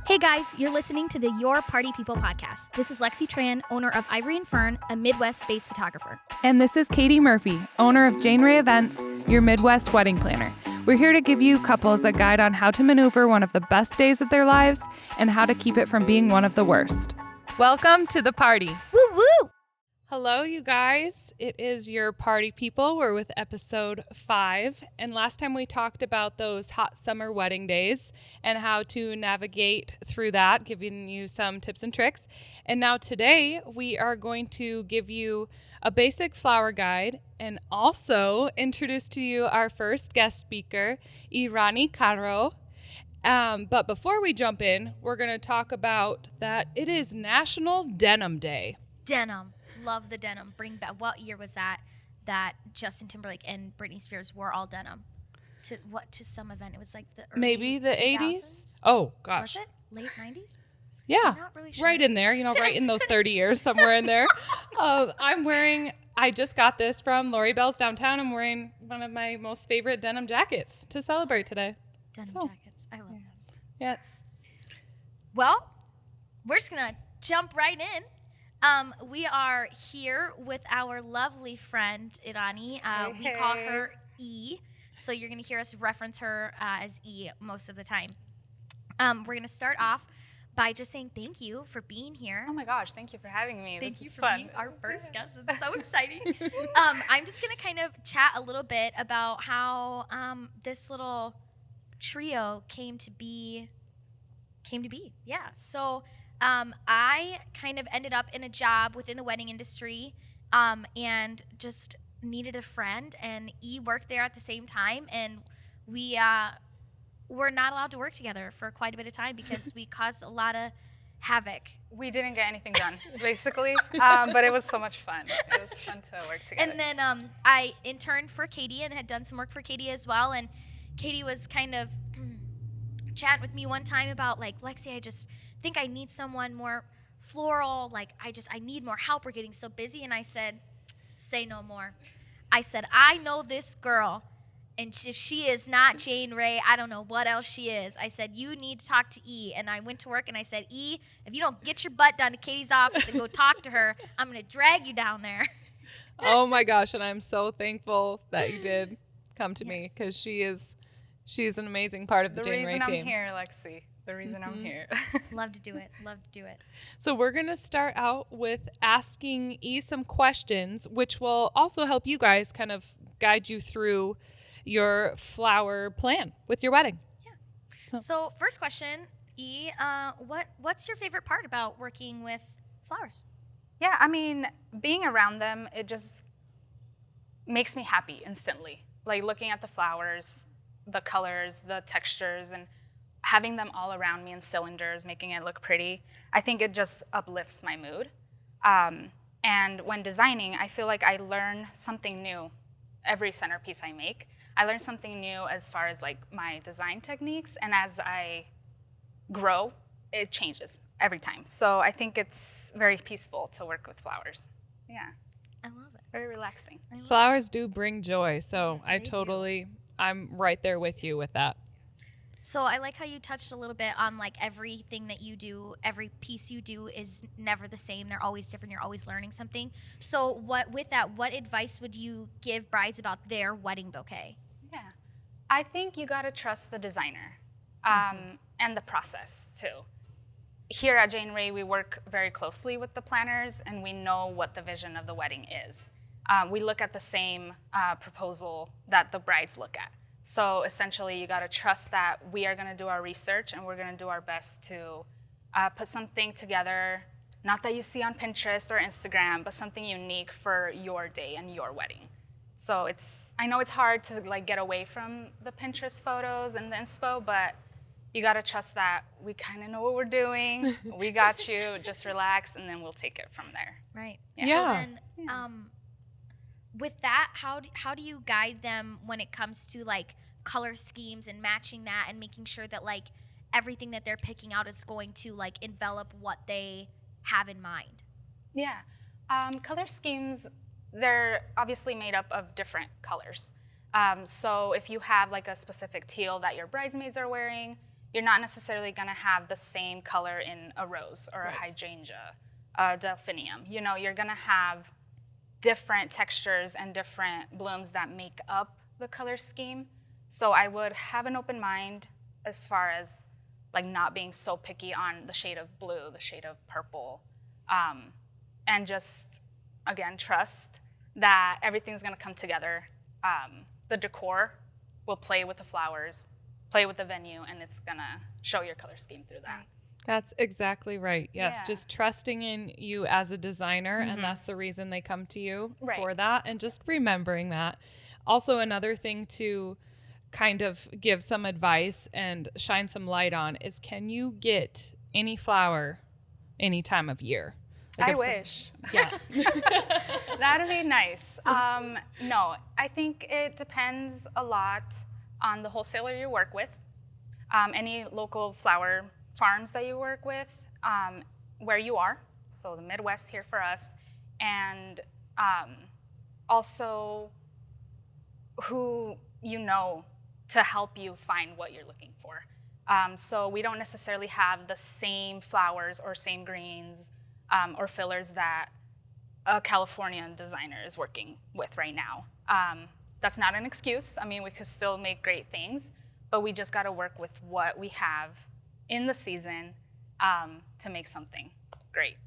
Hey guys, you're listening to the Your Party People podcast. This is Lexi Tran, owner of Ivory and Fern, a Midwest-based photographer. And this is Katie Murphy, owner of Jane Rae Events, your Midwest wedding planner. We're here to give you couples a guide on how to maneuver one of the best days of their lives and how to keep it from being one of the worst. Welcome to the party. Woo woo! Hello, you guys. It is your party people. We're with episode 5. And last time we talked about those hot summer wedding days and how to navigate through that, giving you some tips and tricks. And now today we are going to give you a basic flower guide and also introduce to you our first guest speaker, Irany. But before we jump in, we're going to talk about that it is National Denim Day. Denim. Love the denim. Bring back. What year was that Justin Timberlake and Britney Spears wore all denim? To some event? It was like the early maybe the 2000s? 80s. Oh gosh. Was it late 90s? Yeah. I'm not really sure. Right in there. Right in those 30 years, somewhere in there. I just got this from Lori Bell's downtown. I'm wearing one of my most favorite denim jackets to celebrate today. Denim jackets. I love this. Yes. Well, we're just gonna jump right in. We are here with our lovely friend, Irany. We call her E, so you're going to hear us reference her as E most of the time. We're going to start off by just saying thank you for being here. Oh my gosh, thank you for having me. Thank you is for fun. being our first guest. It's so exciting. I'm just going to kind of chat a little bit about how this little trio came to be. Yeah, so... I kind of ended up in a job within the wedding industry and just needed a friend, and E worked there at the same time, and we were not allowed to work together for quite a bit of time because we caused a lot of havoc. We didn't get anything done, basically, but it was so much fun. It was fun to work together. And then I interned for Katie and had done some work for Katie as well, and Katie was kind of chatting with me one time about, like, Lexi, I just think I need someone more floral, like I need more help, we're getting so busy. And I said, say no more. I said, I know this girl, and if she is not Jane Rae, I don't know what else she is. I said, you need to talk to E. And I went to work and I said, E, if you don't get your butt down to Katie's office and go talk to her, I'm going to drag you down there. Oh my gosh, and I'm so thankful that you did come to me because she's an amazing part of the Jane Rae team. The reason I'm here, Lexi. The reason I'm here. Love to do it. So we're going to start out with asking E some questions, which will also help you guys kind of guide you through your flower plan with your wedding. Yeah. So first question, E, what's your favorite part about working with flowers? Yeah, I mean, being around them, it just makes me happy instantly. Like looking at the flowers, the colors, the textures, and having them all around me in cylinders, making it look pretty, I think it just uplifts my mood. And when designing, I feel like I learn something new every centerpiece I make. I learn something new as far as like my design techniques, and as I grow, it changes every time. So I think it's very peaceful to work with flowers. Yeah. I love it. Very relaxing. Flowers do bring joy, so I'm right there with you with that. So I like how you touched a little bit on like everything that you do, every piece you do is never the same. They're always different. You're always learning something. So what advice would you give brides about their wedding bouquet? Yeah, I think you gotta trust the designer and the process too. Here at Jane Rae, we work very closely with the planners, and we know what the vision of the wedding is. We look at the same proposal that the brides look at. So essentially, you gotta trust that we are gonna do our research and we're gonna do our best to put something together, not that you see on Pinterest or Instagram, but something unique for your day and your wedding. So I know it's hard to like get away from the Pinterest photos and the inspo, but you gotta trust that we kinda know what we're doing. We got you, just relax, and then we'll take it from there. Right. Yeah. So then, with that, how do you guide them when it comes to like color schemes and matching that and making sure that like everything that they're picking out is going to like envelop what they have in mind? Yeah, color schemes, they're obviously made up of different colors. So if you have like a specific teal that your bridesmaids are wearing, you're not necessarily going to have the same color in a rose or a hydrangea, a delphinium. You know, you're going to have different textures and different blooms that make up the color scheme. So I would have an open mind as far as like not being so picky on the shade of blue, the shade of purple, and just, again, trust that everything's going to come together. The decor will play with the flowers, play with the venue, and it's going to show your color scheme through that. That's exactly right. Yes, Yeah. just trusting in you as a designer, and that's the reason they come to you Right. for that, and just remembering that. Also, another thing to kind of give some advice and shine some light on is, can you get any flower any time of year? Like I if some- wish. Yeah. That'd be nice. No, I think it depends a lot on the wholesaler you work with, any local flower farms that you work with, where you are, so the Midwest here for us, and also who you know to help you find what you're looking for. So we don't necessarily have the same flowers or same greens or fillers that a Californian designer is working with right now. That's not an excuse. I mean, we could still make great things, but we just got to work with what we have in the season to make something great.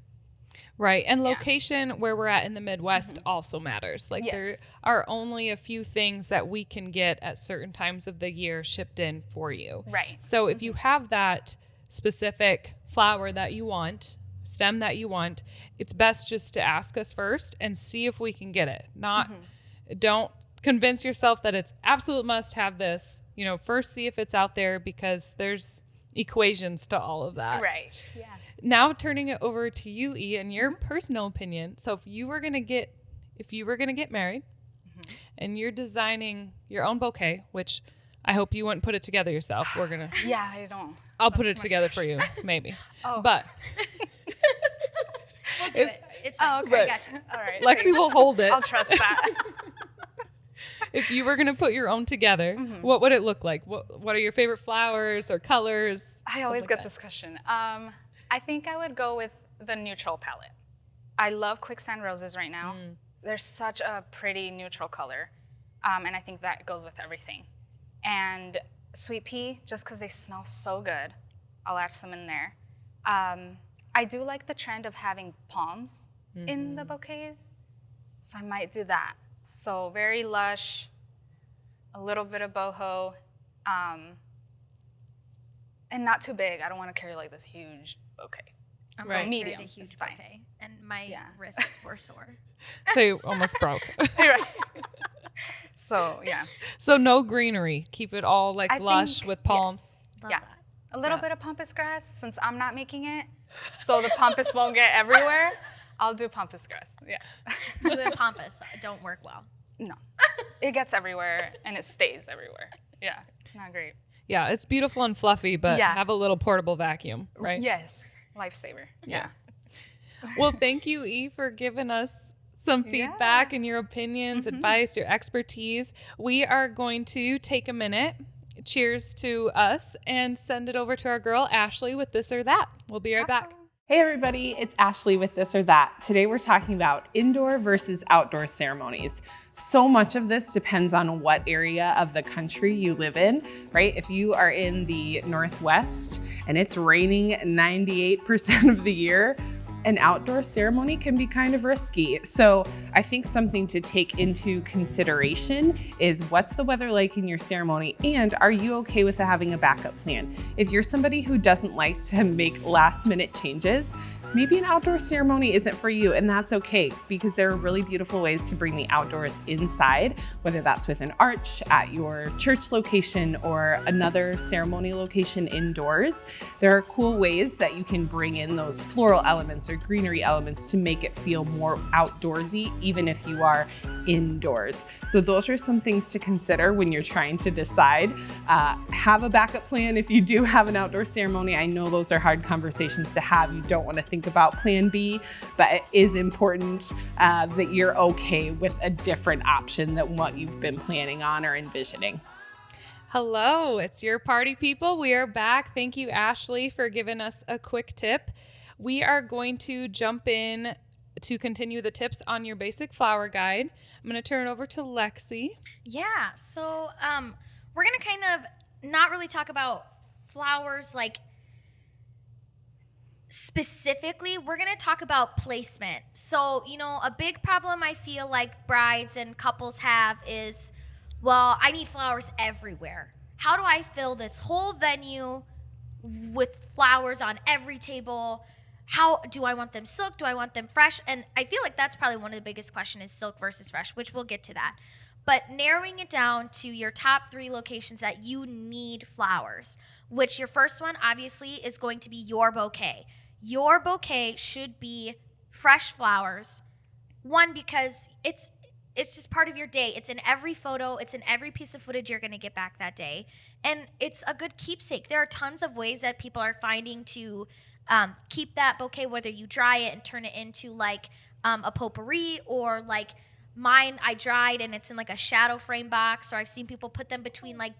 Right. And location where we're at in the Midwest also matters. Like there Yes. are only a few things that we can get at certain times of the year shipped in for you. Right. So if you have that specific flower that you want, stem that you want, it's best just to ask us first and see if we can get it. Not, don't convince yourself that it's absolute must have this. You know, first see if it's out there, because there's equations to all of that. Right. Yeah. Now turning it over to you, E, and your personal opinion. So if you were gonna get married, and you're designing your own bouquet, which I hope you wouldn't put it together yourself. Yeah, I don't. I'll put it together for you, maybe. Oh. But We'll do it. It's fine. okay. I gotcha. All right. Lexi thanks. will hold it. I'll trust that. If you were gonna put your own together, what would it look like? What are your favorite flowers or colors? I always like get that. this question. I think I would go with the neutral palette. I love quicksand roses right now. They're such a pretty neutral color, and I think that goes with everything. And sweet pea, just because they smell so good, I'll add some in there. I do like the trend of having palms in the bouquets, so I might do that. So very lush, a little bit of boho, and not too big. I don't want to carry like this huge bouquet. I'm Right. right. Medium, A it's huge fine. bouquet, and my Yeah. wrists were sore. They almost broke. Right. So yeah, So no greenery. Keep it all like I lush think- with palms. Love Yeah. that. a little Yeah. bit of pampas grass since I'm not making it, so the pampas won't get everywhere. I'll do pampas grass. Yeah. Blue and pampas don't work well. No, it gets everywhere and it stays everywhere. Yeah, it's not great. Yeah, it's beautiful and fluffy, but Yeah. have a little portable vacuum, right? Yes, lifesaver. Yes. Well, thank you, E, for giving us some feedback and your opinions, advice, your expertise. We are going to take a minute. Cheers to us, and send it over to our girl, Ashley, with This or That. We'll be right back. Hey everybody, it's Ashley with This or That. Today we're talking about indoor versus outdoor ceremonies. So much of this depends on what area of the country you live in, right? If you are in the Northwest and it's raining 98% of the year, an outdoor ceremony can be kind of risky. So I think something to take into consideration is, what's the weather like in your ceremony, and are you okay with having a backup plan? If you're somebody who doesn't like to make last minute changes, maybe an outdoor ceremony isn't for you, and that's okay, because there are really beautiful ways to bring the outdoors inside, whether that's with an arch at your church location or another ceremony location indoors. There are cool ways that you can bring in those floral elements or greenery elements to make it feel more outdoorsy, even if you are indoors. So those are some things to consider when you're trying to decide. Have a backup plan if you do have an outdoor ceremony. I know those are hard conversations to have. You don't want to think about plan B, but it is important that you're okay with a different option than what you've been planning on or envisioning. Hello, it's your party people. We are back. Thank you, Ashley, for giving us a quick tip. We are going to jump in to continue the tips on your basic flower guide. I'm going to turn it over to Lexi. Yeah, so we're going to kind of not really talk about flowers like specifically. We're going to talk about placement. So, a big problem I feel like brides and couples have is, well, I need flowers everywhere. How do I fill this whole venue with flowers on every table? How do I want them silk? Do I want them fresh? And I feel like that's probably one of the biggest questions is silk versus fresh, which we'll get to that. But narrowing it down to your top 3 locations that you need flowers, which your first one obviously is going to be your bouquet. Your bouquet should be fresh flowers. One, because it's just part of your day. It's in every photo. It's in every piece of footage you're going to get back that day. And it's a good keepsake. There are tons of ways that people are finding to keep that bouquet, whether you dry it and turn it into like a potpourri, or like mine, I dried and it's in like a shadow frame box, or I've seen people put them between like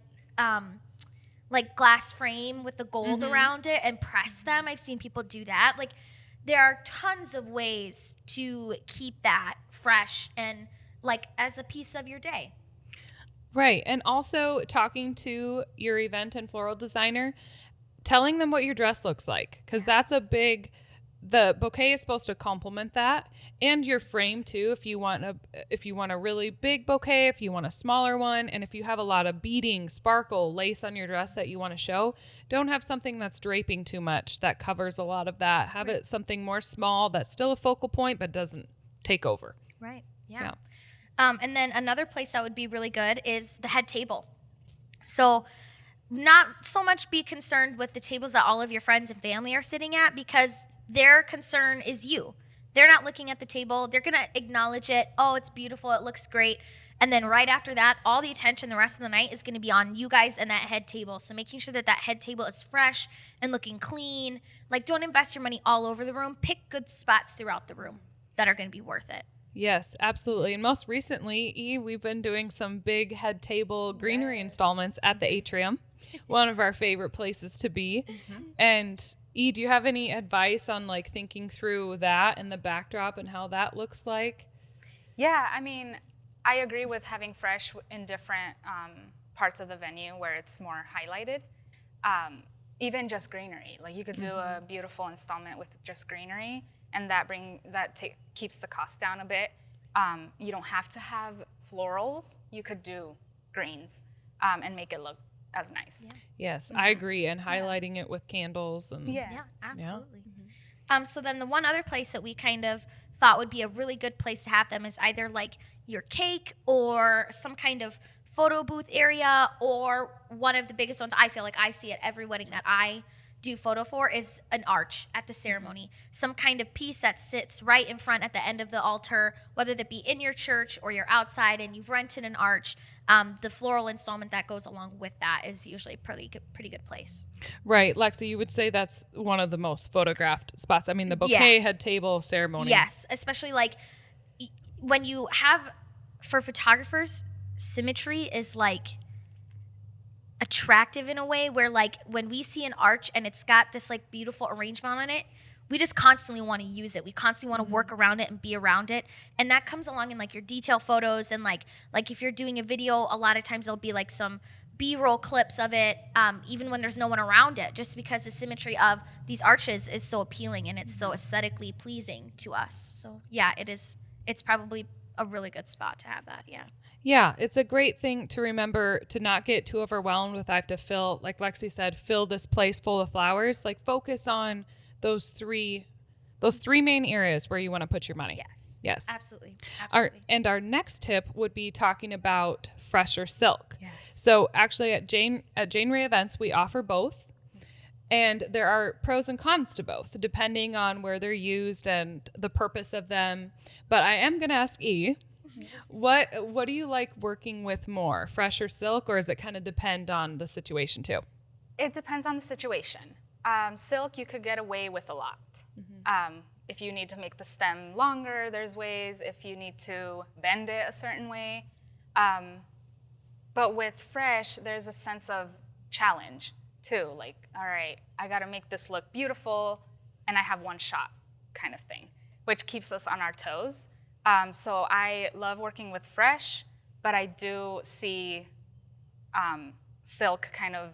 glass frame with the gold around it and press them. I've seen people do that. Like, there are tons of ways to keep that fresh and like as a piece of your day. Right. And also talking to your event and floral designer, telling them what your dress looks like, because that's a big, the bouquet is supposed to complement that, and your frame too. If you want a really big bouquet, if you want a smaller one, and if you have a lot of beading, sparkle, lace on your dress that you want to show, don't have something that's draping too much that covers a lot of that. Have it something more small that's still a focal point but doesn't take over. Right. Yeah. And then another place that would be really good is the head table. So not so much be concerned with the tables that all of your friends and family are sitting at, because their concern is you. They're not looking at the table. They're going to acknowledge it. Oh, it's beautiful. It looks great. And then right after that, all the attention the rest of the night is going to be on you guys and that head table. So making sure that head table is fresh and looking clean. Like, don't invest your money all over the room. Pick good spots throughout the room that are going to be worth it. Yes, absolutely. And most recently, we've been doing some big head table greenery installments at the atrium, one of our favorite places to be. And do you have any advice on like thinking through that and the backdrop and how that looks like? Yeah, I mean, I agree with having fresh in different parts of the venue where it's more highlighted. Even just greenery, like you could do a beautiful installment with just greenery, and that keeps the cost down a bit. You don't have to have florals. You could do greens and make it look as nice. Yeah. Yes, I agree. And highlighting it with candles. And Yeah, absolutely. So then the one other place that we kind of thought would be a really good place to have them is either like your cake or some kind of photo booth area, or one of the biggest ones I feel like I see at every wedding that I do photo for is an arch at the ceremony. Some kind of piece that sits right in front at the end of the altar, whether that be in your church or you're outside and you've rented an arch. The floral installment that goes along with that is usually a pretty good place. Right. Lexi, you would say that's one of the most photographed spots. I mean, the bouquet head table ceremony. Yes, especially like when you have, for photographers, symmetry is like attractive in a way where like when we see an arch and it's got this like beautiful arrangement on it, we just constantly want to use it. We constantly want to work around it and be around it. And that comes along in like your detail photos, and like if you're doing a video, a lot of times there'll be like some B-roll clips of it, even when there's no one around it, just because the symmetry of these arches is so appealing and it's so aesthetically pleasing to us. So yeah, it's probably a really good spot to have that. Yeah. Yeah, it's a great thing to remember to not get too overwhelmed with I have to fill, like Lexi said, fill this place full of flowers. Like focus on those three main areas where you want to put your money. Yes. Absolutely. Our next tip would be talking about fresh or silk. Yes. So actually at Jane Rae Events, we offer both. And there are pros and cons to both, depending on where they're used and the purpose of them. But I am going to ask what do you like working with more, fresh or silk, or does it kind of depend on the situation too? It depends on the situation. Silk, you could get away with a lot. If you need to make the stem longer, there's ways. If you need to bend it a certain way. But But with fresh, there's a sense of challenge too. Like, all right, I got to make this look beautiful, and I have one shot kind of thing, which keeps us on our toes. So I love working with fresh, but I do see silk kind of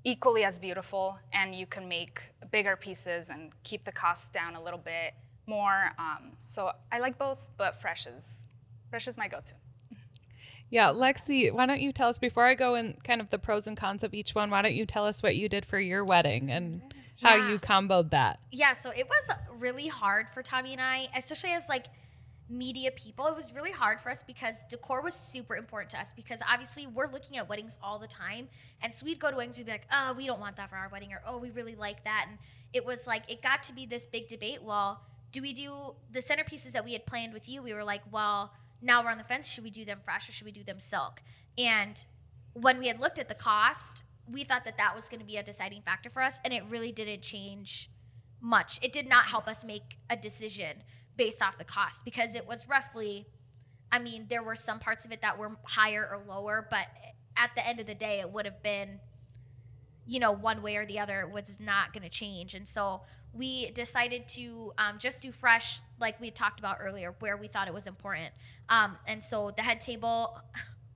equally as beautiful, and you can make bigger pieces and keep the costs down a little bit more. So I like both, but fresh is my go-to. Yeah, Lexi, why don't you tell us, before I go in kind of the pros and cons of each one, why don't you tell us what you did for your wedding and how you comboed that? Yeah, so it was really hard for Tommy and I, especially as like media people. It was really hard for us because decor was super important to us, because obviously we're looking at weddings all the time. And so we'd go to weddings, we'd be like, oh, we don't want that for our wedding, or oh, we really like that. And it was like, it got to be this big debate. Well, do we do the centerpieces that we had planned with you? We were like, well, now we're on the fence. Should we do them fresh or should we do them silk? And when we had looked at the cost, we thought that that was going to be a deciding factor for us, and it really didn't change much. It did not help us make a decision based off the cost, because it was roughly, I mean, there were some parts of it that were higher or lower, but at the end of the day, it would have been, you know, one way or the other. It was not going to change. And so we decided to just do fresh, like we talked about earlier, where we thought it was important. And so the head table,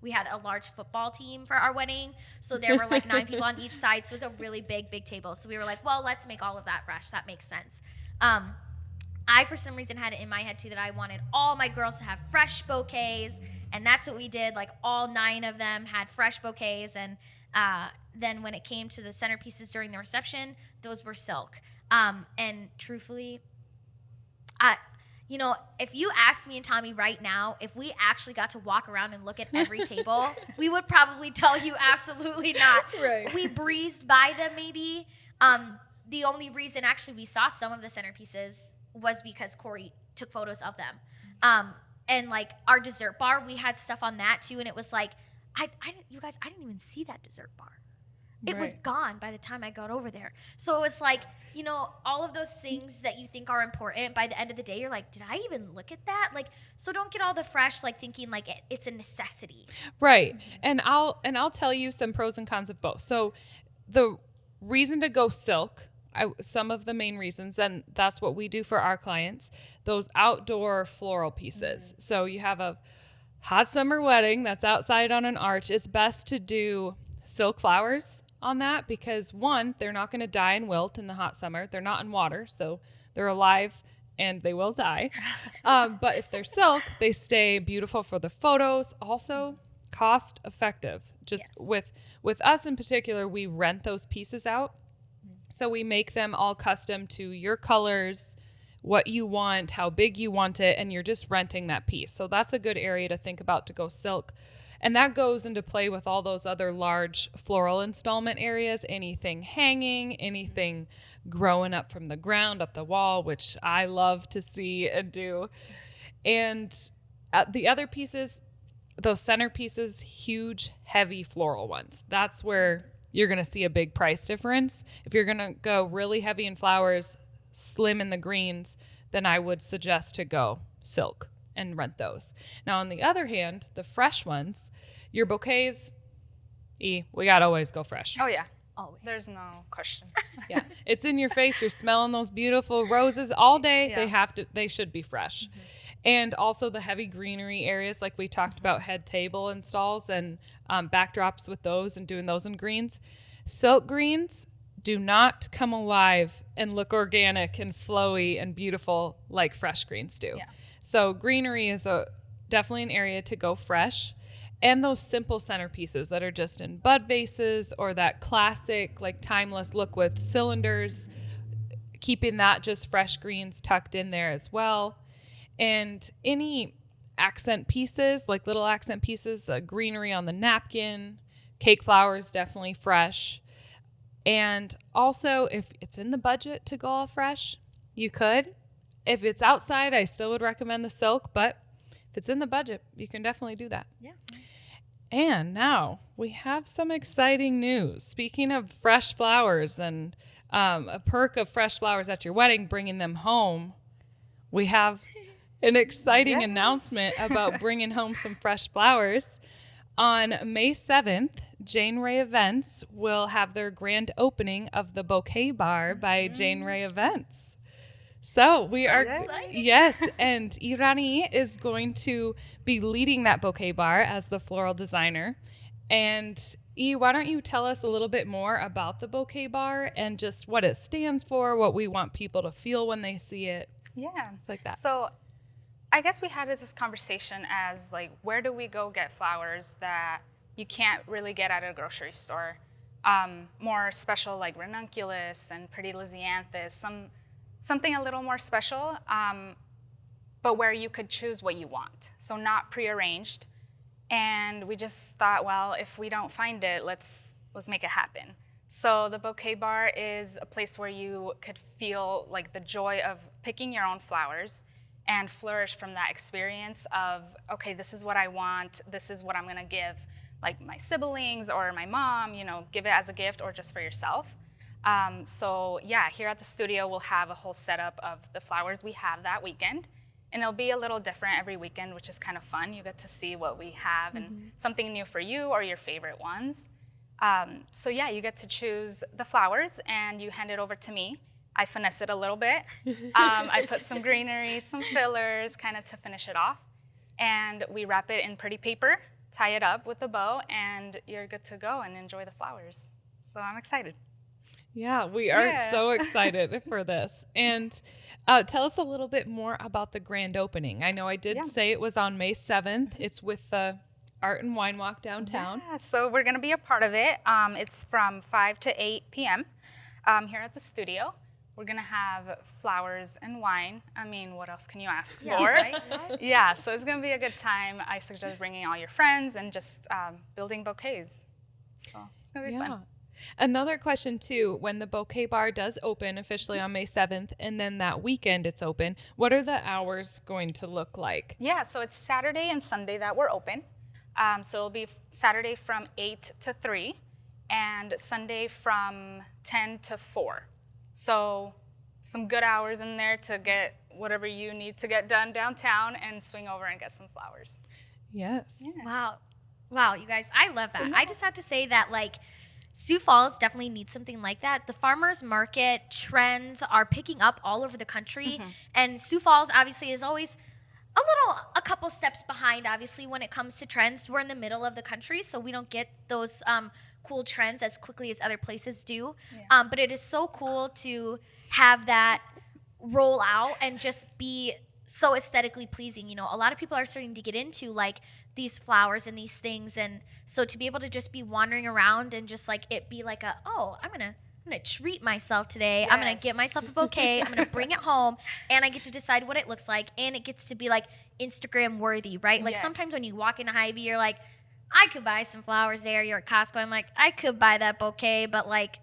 we had a large football team for our wedding. So there were like 9 people on each side. So it was a really big table. So we were like, well, let's make all of that fresh. That makes sense. I, for some reason, had it in my head, too, that I wanted all my girls to have fresh bouquets. And that's what we did. Like, all 9 of them had fresh bouquets. And then when it came to the centerpieces during the reception, those were silk. And truthfully, you know, if you asked me and Tommy right now, if we actually got to walk around and look at every table, we would probably tell you absolutely not. Right. We breezed by them maybe. The only reason actually we saw some of the centerpieces was because Corey took photos of them. And like our dessert bar, we had stuff on that too. And it was like, you guys, I didn't even see that dessert bar. It was gone by the time I got over there. So it was like, you know, all of those things that you think are important, by the end of the day, you're like, did I even look at that? Like, so don't get all the fresh, like thinking like it's a necessity. Right. And I'll tell you some pros and cons of both. So the reason to go silk, some of the main reasons, and that's what we do for our clients, those outdoor floral pieces. So you have a hot summer wedding that's outside on an arch. It's best to do silk flowers on that, because one, they're not going to die and wilt in the hot summer. They're not in water, so they're alive and they will die. But if they're silk, they stay beautiful for the photos. Also, cost effective. Just with us in particular, we rent those pieces out. So we make them all custom to your colors, what you want, how big you want it, and you're just renting that piece. So that's a good area to think about to go silk. And that goes into play with all those other large floral installment areas, anything hanging, anything growing up from the ground, up the wall, which I love to see and do. And the other pieces, those centerpieces, huge, heavy floral ones. That's where you're going to see a big price difference. If you're going to go really heavy in flowers, slim in the greens, then I would suggest to go silk and rent those. Now, on the other hand, the fresh ones, your bouquets, we got to always go fresh. Oh, yeah. Always. There's no question. Yeah. It's in your face. You're smelling those beautiful roses all day. Yeah. They should be fresh. Mm-hmm. And also the heavy greenery areas, like we talked about, head table installs and backdrops with those and doing those in greens. Silk greens do not come alive and look organic and flowy and beautiful like fresh greens do. Yeah. So greenery is definitely an area to go fresh. And those simple centerpieces that are just in bud vases, or that classic, like timeless look with cylinders, keeping that just fresh greens tucked in there as well. And any accent pieces, like little accent pieces, greenery on the napkin, cake flowers, definitely fresh. And also, if it's in the budget to go all fresh, you could. If it's outside, I still would recommend the silk, but if it's in the budget, you can definitely do that. Yeah. And now we have some exciting news. Speaking of fresh flowers and a perk of fresh flowers at your wedding, bringing them home, we have an exciting announcement about bringing home some fresh flowers. On May 7th, Jane Rae Events will have their grand opening of the Bouquet Bar by Jane Rae Events. So we are, yes, and Irany is going to be leading that bouquet bar as the floral designer. And why don't you tell us a little bit more about the Bouquet Bar and just what it stands for, what we want people to feel when they see it? Yeah. Like that. So I guess we had this conversation as like, where do we go get flowers that you can't really get at a grocery store? More special like ranunculus and pretty lisianthus, something a little more special, but where you could choose what you want. So not prearranged. And we just thought, well, if we don't find it, let's make it happen. So the Bouquet Bar is a place where you could feel like the joy of picking your own flowers and flourish from that experience of, okay, this is what I want, this is what I'm gonna give like my siblings or my mom, give it as a gift or just for yourself. So yeah, here at the studio, we'll have a whole setup of the flowers we have that weekend. And it'll be a little different every weekend, which is kind of fun. You get to see what we have and something new for you or your favorite ones. So yeah, you get to choose the flowers and you hand it over to me. I finesse it a little bit. I put some greenery, some fillers, kind of to finish it off. And we wrap it in pretty paper, tie it up with a bow, and you're good to go and enjoy the flowers. So I'm excited. Yeah, we are so excited for this. And tell us a little bit more about the grand opening. I know I did say it was on May 7th. It's with the Art and Wine Walk downtown. Yeah, so we're going to be a part of it. It's from 5 to 8 p.m. Here at the studio. We're going to have flowers and wine. I mean, what else can you ask for? Right? Yeah, so it's going to be a good time. I suggest bringing all your friends and just building bouquets. So it's going to be fun. Another question too, when the Bouquet Bar does open officially on May 7th and then that weekend it's open, what are the hours going to look like? Yeah, so it's Saturday and Sunday that we're open. So it'll be Saturday from 8 to 3 and Sunday from 10 to 4. So some good hours in there to get whatever you need to get done downtown and swing over and get some flowers. Yes. Yeah. Wow, you guys, I love that. I just have to say that like Sioux Falls definitely needs something like that. The farmers market trends are picking up all over the country. And Sioux Falls obviously is always a couple steps behind, obviously, when it comes to trends. We're in the middle of the country, so we don't get those cool trends as quickly as other places do. But it is so cool to have that roll out and just be so aesthetically pleasing. A lot of people are starting to get into like these flowers and these things, and so to be able to just be wandering around and just like it be like I'm gonna treat myself today. I'm gonna get myself a bouquet. I'm gonna bring it home, and I get to decide what it looks like, and it gets to be like Instagram worthy, right? Like sometimes when you walk into Hy-Vee, you're like, I could buy some flowers there. You're at Costco, I'm like, I could buy that bouquet, but like,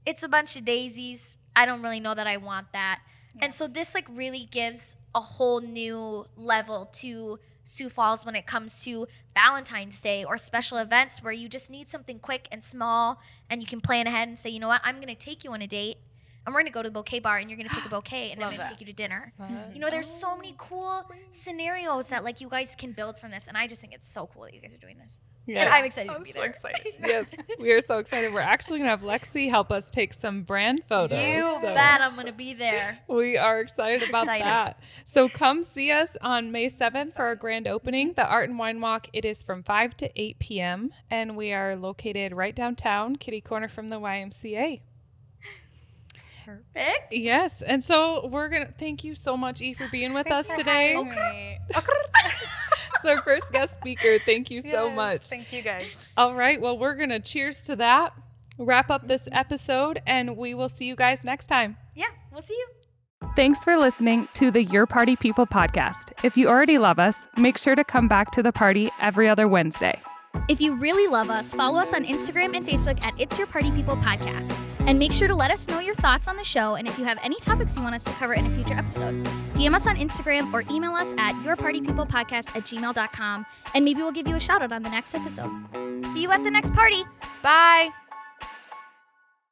it's a bunch of daisies. I don't really know that I want that. And so this like really gives a whole new level to Sioux Falls when it comes to Valentine's Day or special events where you just need something quick and small and you can plan ahead and say, you know what, I'm going to take you on a date and we're going to go to the Bouquet Bar and you're going to pick a bouquet and I'm going to take you to dinner. There's so many cool scenarios that like you guys can build from this, and I just think it's so cool that you guys are doing this. Yes. And I'm excited to be there. Excited. Yes, we are so excited. We're actually going to have Lexi help us take some brand photos. You bet I'm going to be there. We are excited about that. So come see us on May 7th for our grand opening, the Art and Wine Walk. It is from 5 to 8 p.m. and we are located right downtown, kitty corner from the YMCA. Perfect. Yes, and so we're going to thank you so much, E, for being with us today. It's our first guest speaker. Thank you so much. Thank you, guys. All right, well, we're going to cheers to that, wrap up this episode, and we will see you guys next time. Yeah, we'll see you. Thanks for listening to the Your Party People podcast. If you already love us, make sure to come back to the party every other Wednesday. If you really love us, follow us on Instagram and Facebook at It's Your Party People Podcast. And make sure to let us know your thoughts on the show and if you have any topics you want us to cover in a future episode. DM us on Instagram or email us at yourpartypeoplepodcast@gmail.com and maybe we'll give you a shout out on the next episode. See you at the next party. Bye.